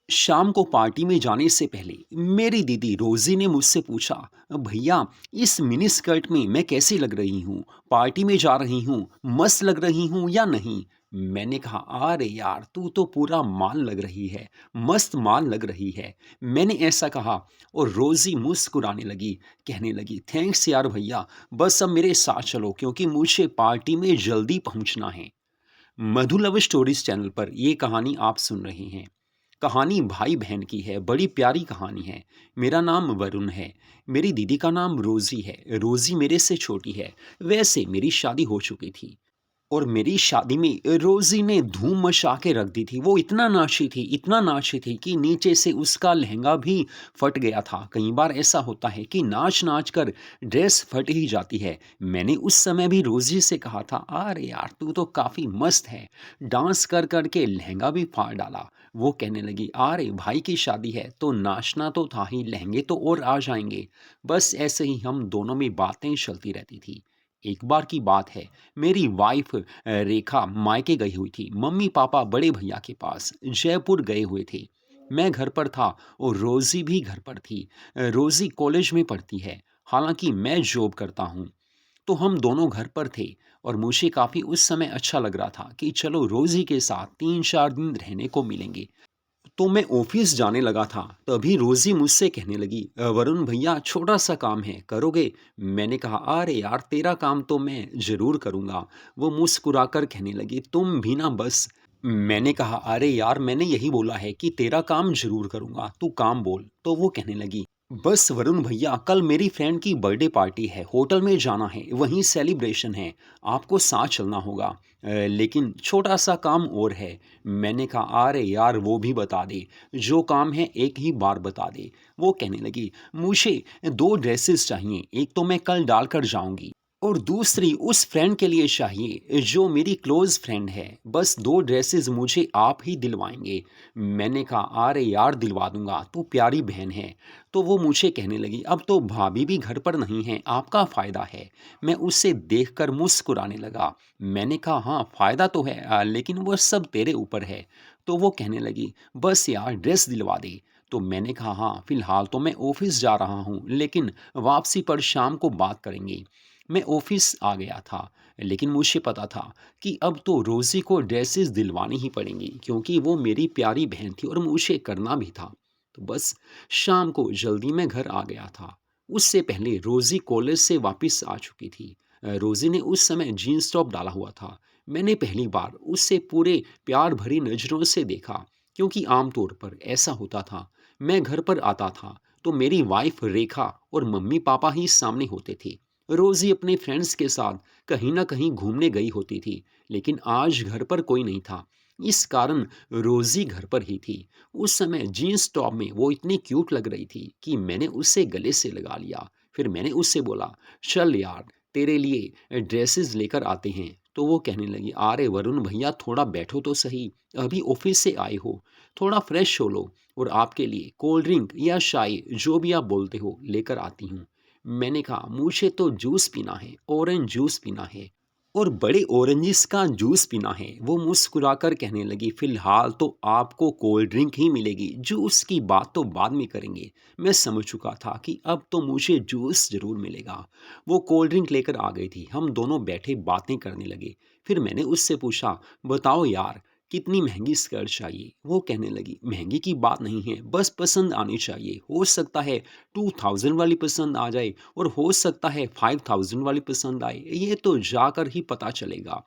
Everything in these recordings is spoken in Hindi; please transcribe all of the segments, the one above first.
शाम को पार्टी में जाने से पहले मेरी दीदी रोजी ने मुझसे पूछा, भैया इस मिनी स्कर्ट में मैं कैसी लग रही हूँ? पार्टी में जा रही हूँ, मस्त लग रही हूँ या नहीं? मैंने कहा, अरे यार तू तो पूरा माल लग रही है, मस्त माल लग रही है। मैंने ऐसा कहा और रोजी मुस्कुराने लगी, कहने लगी, थैंक्स यार भैया, बस अब मेरे साथ चलो क्योंकि मुझे पार्टी में जल्दी पहुंचना है। मधु लव स्टोरीज चैनल पर ये कहानी आप सुन रहे हैं। कहानी भाई बहन की है, बड़ी प्यारी कहानी है। मेरा नाम वरुण है। मेरी दीदी का नाम रोजी है। रोजी मेरे से छोटी है। वैसे मेरी शादी हो चुकी थी और मेरी शादी में रोज़ी ने धूम मचा के रख दी थी। वो इतना नाची थी कि नीचे से उसका लहंगा भी फट गया था। कई बार ऐसा होता है कि नाच-नाच कर ड्रेस फट ही जाती है। मैंने उस समय भी रोज़ी से कहा था, "अरे यार! तू तो काफ़ी मस्त है।" डांस कर के लहंगा भी फाड़ डाला। वो कहने लगी, "अरे! भाई की शादी है तो नाचना तो था ही, लहंगे तो और आ जाएँगे।" बस ऐसे ही हम दोनों में बातें चलती रहती थी। एक बार की बात है, मेरी वाइफ़ रेखा मायके गई हुई थी। मम्मी-पापा बड़े भैया के पास जयपुर गए हुए थे। मैं घर पर था और रोज़ी भी घर पर थी। रोज़ी कॉलेज में पढ़ती है, हालाँकि मैं जॉब करता हूँ। तो हम दोनों घर पर थे और मुझे काफ़ी उस समय अच्छा लग रहा था कि चलो रोज़ी के साथ 3-4 दिन रहने को मिलेंगे। तो मैं ऑफिस जाने लगा था, तभी रोज़ी मुझसे कहने लगी, वरुण भैया छोटा-सा काम है, करोगे?" मैंने कहा, "अरे यार! तेरा काम तो मैं ज़रूर करूँगा।" वो मुस्कुराकर कहने लगी, "तुम भी ना बस।" मैंने कहा, "अरे यार! मैंने यही बोला है कि तेरा काम ज़रूर करूँगा, तू काम बोल।" तो वो कहने लगी, "बस वरुण भैया कल मेरी फ्रेंड की बर्थडे पार्टी है, होटल में जाना है, वहीं सेलिब्रेशन है, आपको साथ चलना होगा। लेकिन छोटा-सा काम और है।" मैंने कहा, "अरे यार! वो भी बता दे, जो काम है एक ही बार बता दे।" वो कहने लगी, "मुझे 2 ड्रेसेस चाहिए, एक तो मैं कल डाल कर जाऊँगी और दूसरी उस फ्रेंड के लिए चाहिए जो मेरी क्लोज़ फ्रेंड है। बस 2 ड्रेसेस मुझे आप ही दिलवाएँगे।" मैंने कहा, "अरे यार! दिलवा दूँगा, तू प्यारी बहन है।" तो वो मुझे कहने लगी, "अब तो भाभी भी घर पर नहीं हैं, आपका फ़ायदा है।" मैं उसे देखकर मुस्कुराने लगा। मैंने कहा, "हाँ, फ़ायदा तो है लेकिन वो सब तेरे ऊपर है।" तो वो कहने लगी, "बस यार ड्रेस दिलवा दे।" तो मैंने कहा, "हाँ, फ़िलहाल तो मैं ऑफ़िस जा रहा हूँ, लेकिन वापसी पर शाम को बात करेंगे।" मैं ऑफ़िस आ गया था, लेकिन मुझे पता था कि अब तो रोज़ी को ड्रेसेस दिलवानी ही पड़ेंगी क्योंकि वो मेरी प्यारी बहन थी और मुझे करना भी था। तो बस शाम को जल्दी मैं घर आ गया था। उससे पहले रोज़ी कॉलेज से वापस आ चुकी थी। रोज़ी ने उस समय जीन्स टॉप डाला हुआ था। मैंने पहली बार उसे पूरे प्यार भरी नज़रों से देखा क्योंकि आमतौर पर ऐसा होता था। मैं घर पर आता था तो मेरी वाइफ़ रेखा और मम्मी-पापा ही सामने होते थे। रोज़ी अपने फ्रेंड्स के साथ कहीं न कहीं घूमने गई होती थी, लेकिन आज घर पर कोई नहीं था। इस कारण रोज़ी घर पर ही थी। उस समय जीन्स टॉप में वो इतनी क्यूट लग रही थी कि मैंने उसे गले से लगा लिया। फिर मैंने उससे बोला, "चल यार, तेरे लिए ड्रेसेस लेकर आते हैं।" तो वो कहने लगी, "अरे वरुण भैया थोड़ा बैठो तो सही, अभी ऑफ़िस से आए हो, थोड़ा फ्रेश हो लो और आपके लिए कोल्ड ड्रिंक या चाय जो भी आप बोलते हो लेकर आती हूँ।" मैंने कहा, "मुझे तो जूस पीना है, ऑरेंज जूस पीना है और बड़े ऑरेंजेस का जूस पीना है।" वो मुस्कुराकर कहने लगी, "फ़िलहाल तो आपको कोल्ड ड्रिंक ही मिलेगी, जूस की बात तो बाद में करेंगे।" मैं समझ चुका था कि अब तो मुझे जूस ज़रूर मिलेगा। वो कोल्ड ड्रिंक लेकर आ गई थी, हम दोनों बैठे बातें करने लगे। फिर मैंने उससे पूछा, "बताओ यार, कितनी महँगी स्कर्ट चाहिए?" वो कहने लगी, "महँगी की बात नहीं है, बस पसंद आनी चाहिए। हो सकता है 2000 वाली पसंद आ जाए और हो सकता है 5000 वाली पसंद आए, ये तो जाकर ही पता चलेगा।"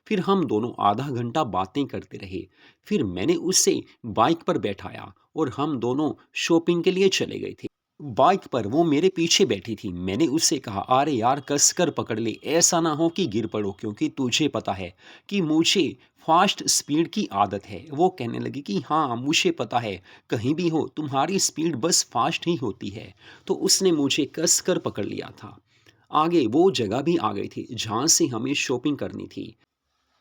फिर हम दोनों आधा घंटा बातें करते रहे। फिर मैंने उसे बाइक पर बैठाया और हम दोनों शॉपिंग के लिए चले गए थे। बाइक पर वो मेरे पीछे बैठी थी। मैंने उससे कहा, "अरे यार कसकर पकड़ ले, ऐसा ना हो कि गिर पड़ो क्योंकि तुझे पता है कि मुझे फ़ास्ट स्पीड की आदत है।" वो कहने लगी कि हाँ, मुझे पता है, कहीं भी हो तुम्हारी स्पीड बस फ़ास्ट ही होती है। तो उसने मुझे कसकर पकड़ लिया था। आगे वो जगह भी आ गई थी जहाँ से हमें शॉपिंग करनी थी।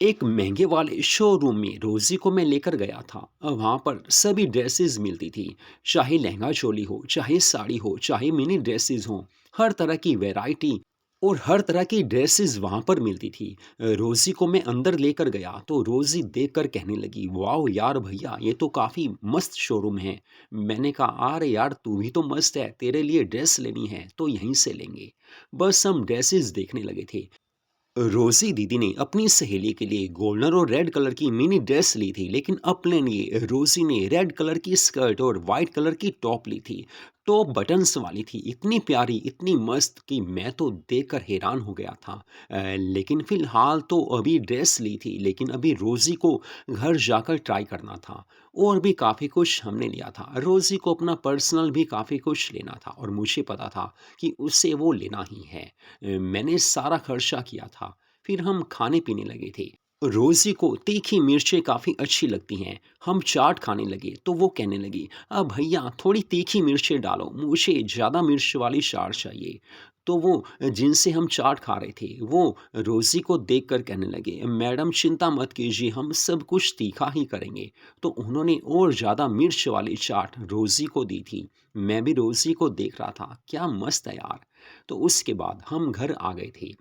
एक महंगे वाले शोरूम में रोज़ी को मैं लेकर गया था। वहाँ पर सभी ड्रेसेस मिलती थी, चाहे लहंगा चोली हो, चाहे साड़ी हो, चाहे मिनी ड्रेसेस हों, हर तरह की वैरायटी और हर तरह की ड्रेसेस वहाँ पर मिलती थी। रोज़ी को मैं अंदर लेकर गया तो रोज़ी देखकर कहने लगी, "वाओ यार भैया, ये तो काफ़ी मस्त शोरूम है।" मैंने कहा, "अरे यार तू भी तो मस्त है, तेरे लिए ड्रेस लेनी है तो यहीं से लेंगे।" बस हम ड्रेसेस देखने लगे थे। रोज़ी दीदी ने अपनी सहेली के लिए गोल्डन और रेड कलर की मिनी ड्रेस ली थी, लेकिन अपने लिए रोज़ी ने रेड कलर की स्कर्ट और वाइट कलर की टॉप ली थी। टॉप बटन्स वाली थी, इतनी प्यारी, इतनी मस्त कि मैं तो देखकर हैरान हो गया था। लेकिन फ़िलहाल तो अभी ड्रेस ली थी, लेकिन अभी रोज़ी को घर जाकर ट्राई करना था। और भी काफ़ी कुछ हमने लिया था। रोज़ी को अपना पर्सनल भी काफ़ी कुछ लेना था और मुझे पता था कि उसे वो लेना ही है। मैंने सारा खर्चा किया था। फिर हम खाने-पीने लगे थे। रोज़ी को तीखी मिर्चें काफ़ी अच्छी लगती हैं। हम चाट खाने लगे तो वो कहने लगी, भैया थोड़ी तीखी मिर्चें डालो, मुझे ज़्यादा मिर्च वाली चाट चाहिए।" तो वो जिनसे हम चाट खा रहे थे, वो रोज़ी को देखकर कहने लगे, "मैडम चिंता मत कीजिए, हम सब कुछ तीखा ही करेंगे।" तो उन्होंने और ज़्यादा मिर्च वाली चाट रोज़ी को दी थी। मैं भी रोज़ी को देख रहा था, क्या मस्त है यार! तो उसके बाद हम घर आ गए थे।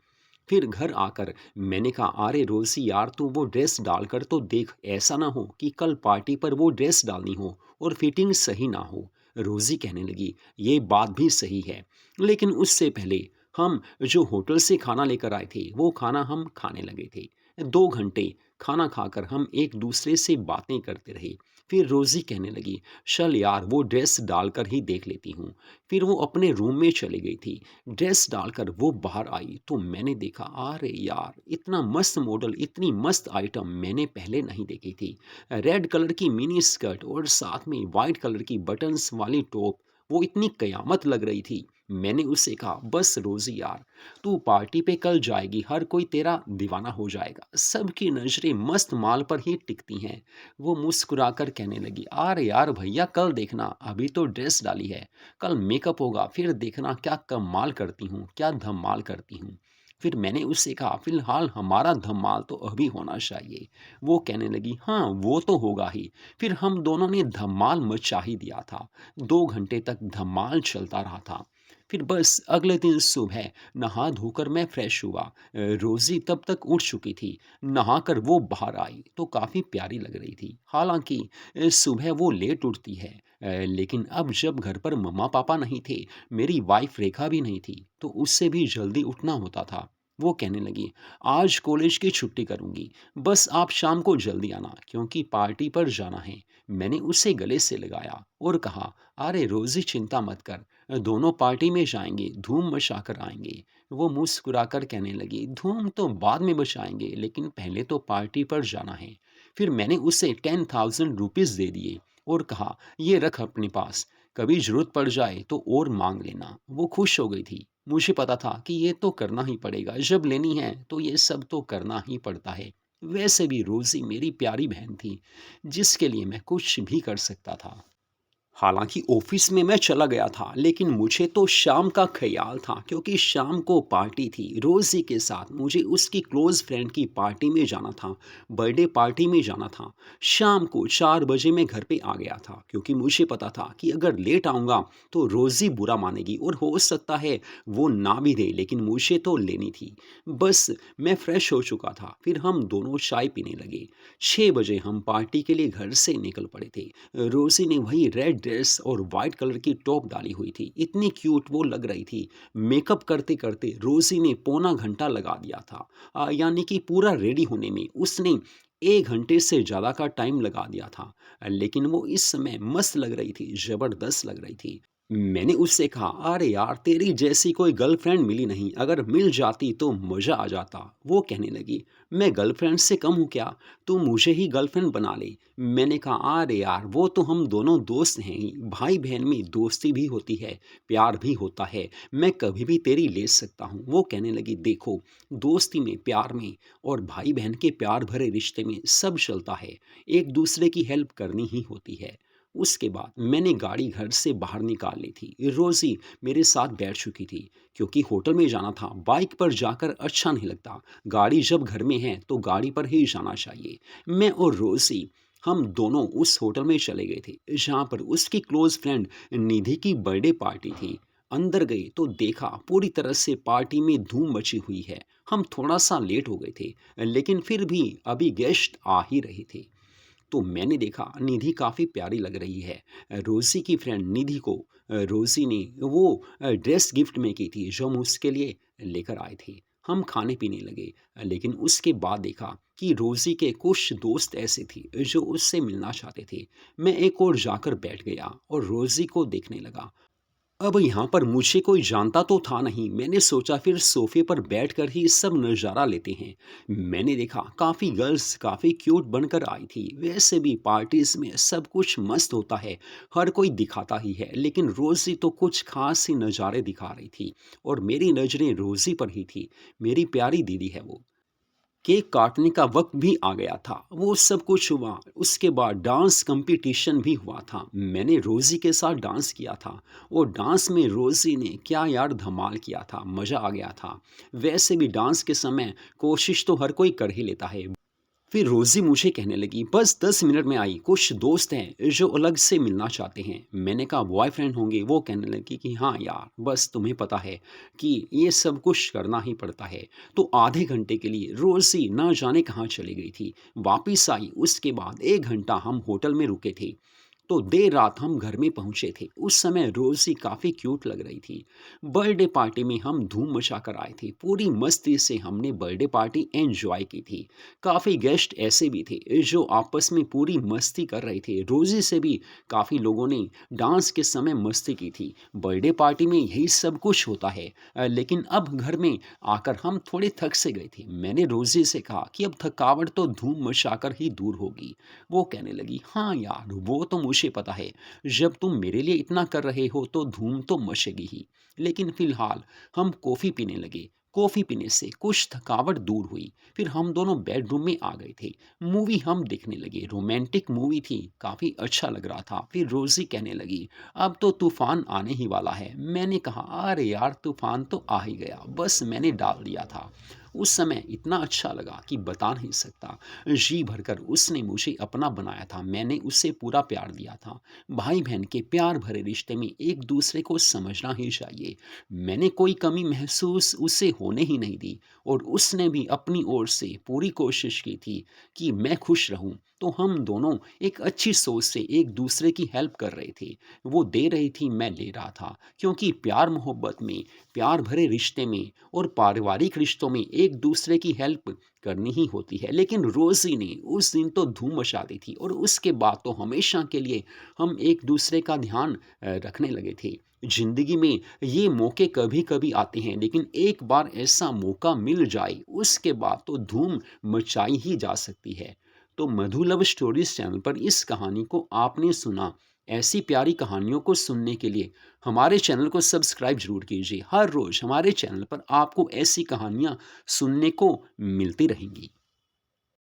फिर घर आकर मैंने कहा, अरे रोज़ी यार तू वो ड्रेस डालकर तो देख, ऐसा ना हो कि कल पार्टी पर वो ड्रेस डालनी हो और फिटिंग सही ना हो। रोज़ी कहने लगी, ये बात भी सही है, लेकिन उससे पहले हम जो होटल से खाना लेकर आए थे वो खाना हम खाने लगे थे। 2 घंटे खाना खाकर हम एक दूसरे से बातें करते रहे। फिर रोज़ी कहने लगी, चल यार वो ड्रेस डालकर ही देख लेती हूँ। फिर वो अपने रूम में चली गई थी। ड्रेस डालकर वो बाहर आई तो मैंने देखा, अरे यार इतना मस्त मॉडल, इतनी मस्त आइटम मैंने पहले नहीं देखी थी। रेड कलर की मिनी स्कर्ट और साथ में वाइट कलर की बटन्स वाली टॉप, वो इतनी कयामत लग रही थी। मैंने उससे कहा, बस रोज़ी यार तू पार्टी पे कल जाएगी, हर कोई तेरा दीवाना हो जाएगा, सबकी नज़रें मस्त माल पर ही टिकती हैं। वो मुस्कुराकर कहने लगी, अरे यार भैया कल देखना, अभी तो ड्रेस डाली है, कल मेकअप होगा, फिर देखना क्या कमाल करती हूँ, क्या धमाल करती हूँ। फिर मैंने उससे कहा, फिलहाल हमारा धमाल तो अभी होना चाहिए। वो कहने लगी, हाँ वो तो होगा ही। फिर हम दोनों ने धमाल मचा ही दिया था। 2 घंटे तक धमाल चलता रहा था। फिर बस अगले दिन सुबह नहा धोकर मैं फ्रेश हुआ। रोज़ी तब तक उठ चुकी थी। नहाकर वो बाहर आई तो काफ़ी प्यारी लग रही थी। हालांकि सुबह वो लेट उठती है, लेकिन अब जब घर पर मम्मा-पापा नहीं थे, मेरी वाइफ़ रेखा भी नहीं थी, तो उससे भी जल्दी उठना होता था। वो कहने लगी, "आज कॉलेज की छुट्टी करूँगी, बस आप शाम को जल्दी आना क्योंकि पार्टी पर जाना है।" मैंने उसे गले से लगाया और कहा, "अरे रोज़ी चिंता मत कर, दोनों पार्टी में जाएँगे, धूम मचाकर आएँगे।" वो मुस्कुराकर कहने लगी, "धूम तो बाद में मचाएँगे, लेकिन पहले तो पार्टी पर जाना है।" फिर मैंने उसे 10,000 रुपीज़ दे दिए और कहा, ये रख अपने पास, कभी ज़रूरत पड़ जाए तो और माँग लेना। वो खुश हो गई थी। मुझे पता था कि ये तो करना ही पड़ेगा, जब लेनी है तो ये सब तो करना ही पड़ता है। वैसे भी रोज़ी मेरी प्यारी बहन थी, जिसके लिए मैं कुछ भी कर सकता था। हालाँकि ऑफ़िस में मैं चला गया था, लेकिन मुझे तो शाम का ख़्याल था क्योंकि शाम को पार्टी थी। रोज़ी के साथ मुझे उसकी क्लोज़ फ्रेंड की पार्टी में जाना था, बर्थडे पार्टी में जाना था। शाम को 4 बजे मैं घर पे आ गया था क्योंकि मुझे पता था कि अगर लेट आऊँगा तो रोज़ी बुरा मानेगी और हो सकता है वो ना भी दे, लेकिन मुझे तो लेनी थी। बस मैं फ्रेश हो चुका था, फिर हम दोनों चाय पीने लगे। 6 बजे हम पार्टी के लिए घर से निकल पड़े थे। रोज़ी ने वही रेड ड्रेस और वाइट कलर की टॉप डाली हुई थी। इतनी क्यूट वो लग रही थी। मेकअप करते-करते रोज़ी ने पौना घंटा लगा दिया था। यानी कि पूरा रेडी होने में उसने 1 घंटे से ज़्यादा का टाइम लगा दिया था। लेकिन वो इस समय मस्त लग रही थी, ज़बरदस्त लग रही थी। मैंने उससे कहा, "अरे यार! तेरी जैसी कोई गर्लफ्रेंड मिली नहीं, अगर मिल जाती तो मज़ा आ जाता।" वो कहने लगी, "मैं गर्लफ्रेंड से कम हूँ क्या? तू मुझे ही गर्लफ्रेंड बना ले।" मैंने कहा, "अरे यार! वो तो हम दोनों दोस्त हैं ही, भाई-बहन में दोस्ती भी होती है, प्यार भी होता है, मैं कभी भी तेरी ले सकता हूँ।" वो कहने लगी, "देखो, दोस्ती में, प्यार में और भाई-बहन के प्यार भरे रिश्ते में सब चलता है, एक-दूसरे की हेल्प करनी ही होती है।" उसके बाद मैंने गाड़ी घर से बाहर निकाल ली थी। रोज़ी मेरे साथ बैठ चुकी थी क्योंकि होटल में जाना था। बाइक पर जाकर अच्छा नहीं लगता। गाड़ी जब घर में है तो गाड़ी पर ही जाना चाहिए। मैं और रोज़ी हम दोनों उस होटल में चले गए थे जहाँ पर उसकी क्लोज़ फ्रेंड निधि की बर्थडे पार्टी थी। अंदर गए तो देखा पूरी तरह से पार्टी में धूम मची हुई है। हम थोड़ा सा लेट हो गए थे, लेकिन फिर भी अभी गेस्ट आ ही रहे थे। तो मैंने देखा निधि काफ़ी प्यारी लग रही है। रोज़ी की फ्रेंड निधि को रोज़ी ने वो ड्रेस गिफ्ट में की थी जो हम उसके लिए लेकर आए थे। हम खाने पीने लगे, लेकिन उसके बाद देखा कि रोज़ी के कुछ दोस्त ऐसे थे जो उससे मिलना चाहते थे। मैं एक और जाकर बैठ गया और रोज़ी को देखने लगा। अब यहाँ पर मुझे कोई जानता तो था नहीं। मैंने सोचा फिर सोफे पर बैठकर ही सब नज़ारा लेते हैं। मैंने देखा काफ़ी गर्ल्स काफ़ी क्यूट बनकर आई थी। वैसे भी पार्टीज़ में सब कुछ मस्त होता है, हर कोई दिखाता ही है, लेकिन रोज़ी तो कुछ खास ही नज़ारे दिखा रही थी और मेरी नज़रें रोज़ी पर ही थी। मेरी प्यारी दीदी है वो। केक काटने का वक्त भी आ गया था। वो सब कुछ हुआ, उसके बाद डांस कंपटीशन भी हुआ था। मैंने रोज़ी के साथ डांस किया था और डांस में रोज़ी ने क्या यार धमाल किया था, मज़ा आ गया था। वैसे भी डांस के समय कोशिश तो हर कोई कर ही लेता है। फिर रोज़ी मुझे कहने लगी, बस 10 मिनट में आई, कुछ दोस्त हैं जो अलग से मिलना चाहते हैं। मैंने कहा बॉयफ्रेंड होंगे? वो कहने लगी कि हाँ यार, बस तुम्हें पता है कि ये सब कुछ करना ही पड़ता है। तो आधे घंटे के लिए रोज़ी ना जाने कहाँ चली गई थी, वापिस आई। उसके बाद 1 घंटा हम होटल में रुके थे। तो देर रात हम घर में पहुंचे थे। उस समय रोज़ी काफ़ी क्यूट लग रही थी। बर्थडे पार्टी में हम धूम मचा कर आए थे। पूरी मस्ती से हमने बर्थडे पार्टी एंजॉय की थी। काफ़ी गेस्ट ऐसे भी थे जो आपस में पूरी मस्ती कर रहे थे। रोज़ी से भी काफ़ी लोगों ने डांस के समय मस्ती की थी। बर्थडे पार्टी में यही सब कुछ होता है। लेकिन अब घर में आकर हम थोड़े थक से गए थे। मैंने रोज़ी से कहा कि अब थकावट तो धूम मचाकर ही दूर होगी। वो कहने लगी, हाँ यार, वो तो मुझे पता है। जब तुम मेरे लिए इतना कर रहे हो तो धूम तो मचेगी ही। लेकिन फिलहाल हम कॉफ़ी पीने लगे। कॉफ़ी पीने से कुछ थकावट दूर हुई। फिर हम दोनों बेडरूम में आ गए थे। मूवी हम देखने लगे। रोमांटिक मूवी थी, काफ़ी अच्छा लग रहा था। फिर रोज़ी कहने लगी, अब तो तूफ़ान आने ही वाला है। मैंने कहा, अरे यार, तूफ़ान तो आ ही गया, बस मैंने डाल दिया था। उस समय इतना अच्छा लगा कि बता नहीं सकता। जी भरकर उसने मुझे अपना बनाया था। मैंने उसे पूरा प्यार दिया था। भाई-बहन के प्यार भरे रिश्ते में एक-दूसरे को समझना ही चाहिए। मैंने कोई कमी महसूस उसे होने ही नहीं दी और उसने भी अपनी ओर से पूरी कोशिश की थी कि मैं खुश रहूं। तो हम दोनों एक अच्छी सोच से एक दूसरे की हेल्प कर रहे थे। वो दे रही थी, मैं ले रहा था, क्योंकि प्यार मोहब्बत में, प्यार भरे रिश्ते में और पारिवारिक रिश्तों में एक दूसरे की हेल्प करनी ही होती है। लेकिन रोज़ी ने उस दिन तो धूम मचा दी थी और उसके बाद तो हमेशा के लिए हम एक दूसरे का ध्यान रखने लगे थे। ज़िंदगी में ये मौके कभी-कभी आते हैं, लेकिन एक बार ऐसा मौका मिल जाए, उसके बाद तो धूम मचाई ही जा सकती है। तो मधु लव स्टोरीज़ चैनल पर इस कहानी को आपने सुना। ऐसी प्यारी कहानियों को सुनने के लिए हमारे चैनल को सब्सक्राइब ज़रूर कीजिए। हर रोज़ हमारे चैनल पर आपको ऐसी कहानियाँ सुनने को मिलती रहेंगी।